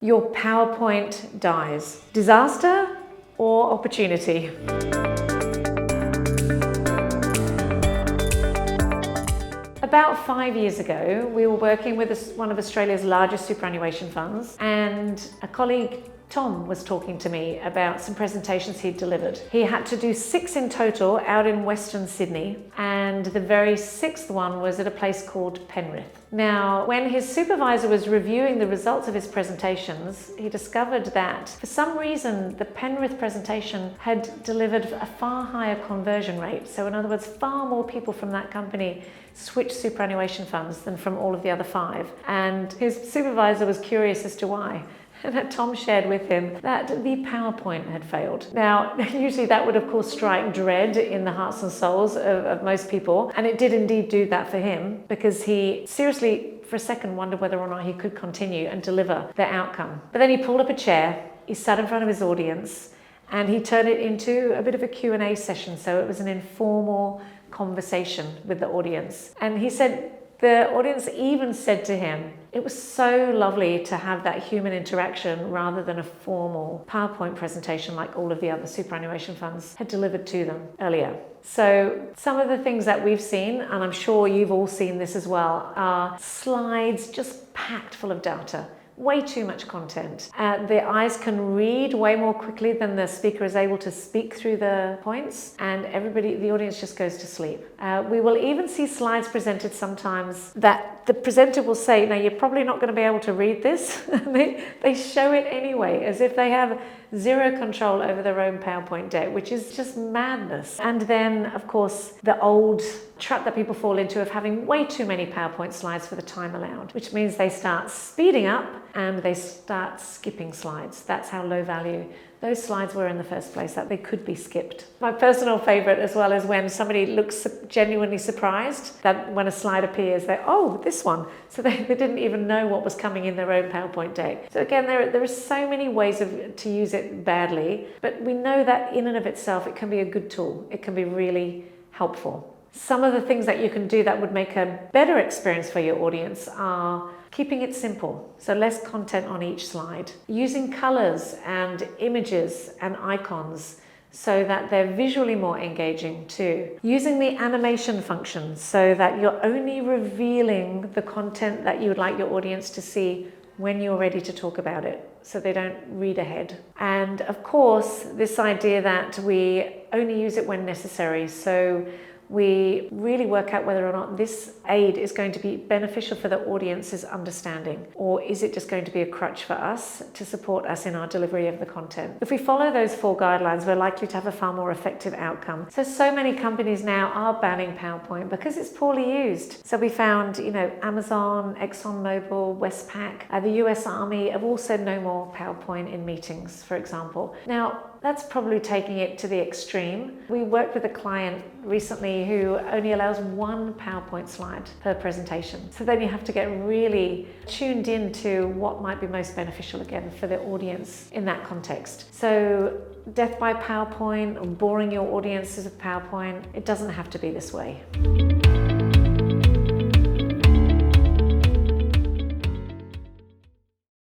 Your PowerPoint dies. Disaster or opportunity? About 5 years ago, we were working with one of Australia's largest superannuation funds, and a colleague, Tom, was talking to me about some presentations he'd delivered. He had to do 6 in total out in Western Sydney, and the very 6th one was at a place called Penrith. Now, when his supervisor was reviewing the results of his presentations, he discovered that for some reason the Penrith presentation had delivered a far higher conversion rate. So in other words, far more people from that company switched superannuation funds than from all of the other 5. And his supervisor was curious as to why. And that Tom shared with him that the PowerPoint had failed. Now, usually that would of course strike dread in the hearts and souls of most people. And it did indeed do that for him, because he seriously, for a second, wondered whether or not he could continue and deliver the outcome. But then he pulled up a chair, he sat in front of his audience, and he turned it into a bit of a Q&A session. So it was an informal conversation with the audience. And he said, the audience even said to him, it was so lovely to have that human interaction rather than a formal PowerPoint presentation like all of the other superannuation funds had delivered to them earlier. So some of the things that we've seen, and I'm sure you've all seen this as well, are slides just packed full of data. Way too much content. The eyes can read way more quickly than the speaker is able to speak through the points, and the audience just goes to sleep. We will even see slides presented sometimes that the presenter will say, now you're probably not going to be able to read this. They show it anyway, as if they have zero control over their own PowerPoint deck, which is just madness. And then, of course, the old trap that people fall into of having way too many PowerPoint slides for the time allowed, which means they start speeding up and they start skipping slides. That's how low value those slides were in the first place, that they could be skipped. My personal favorite as well is when somebody looks genuinely surprised that when a slide appears, oh, this one. So they didn't even know what was coming in their own PowerPoint deck. So again, there are so many ways to use it badly, but we know that in and of itself, it can be a good tool. It can be really helpful. Some of the things that you can do that would make a better experience for your audience are keeping it simple, so less content on each slide. Using colors and images and icons so that they're visually more engaging too. Using the animation function so that you're only revealing the content that you would like your audience to see when you're ready to talk about it, so they don't read ahead. And of course, this idea that we only use it when necessary. So we really work out whether or not this aid is going to be beneficial for the audience's understanding, or is it just going to be a crutch for us to support us in our delivery of the content. If we follow those 4 guidelines, we're likely to have a far more effective outcome. So many companies now are banning PowerPoint because it's poorly used. So we found, Amazon, ExxonMobil, Westpac, the US Army have all said no more PowerPoint in meetings, for example. Now, that's probably taking it to the extreme. We worked with a client recently who only allows 1 PowerPoint slide per presentation. So then you have to get really tuned in to what might be most beneficial again for the audience in that context. So death by PowerPoint or boring your audiences with PowerPoint, it doesn't have to be this way.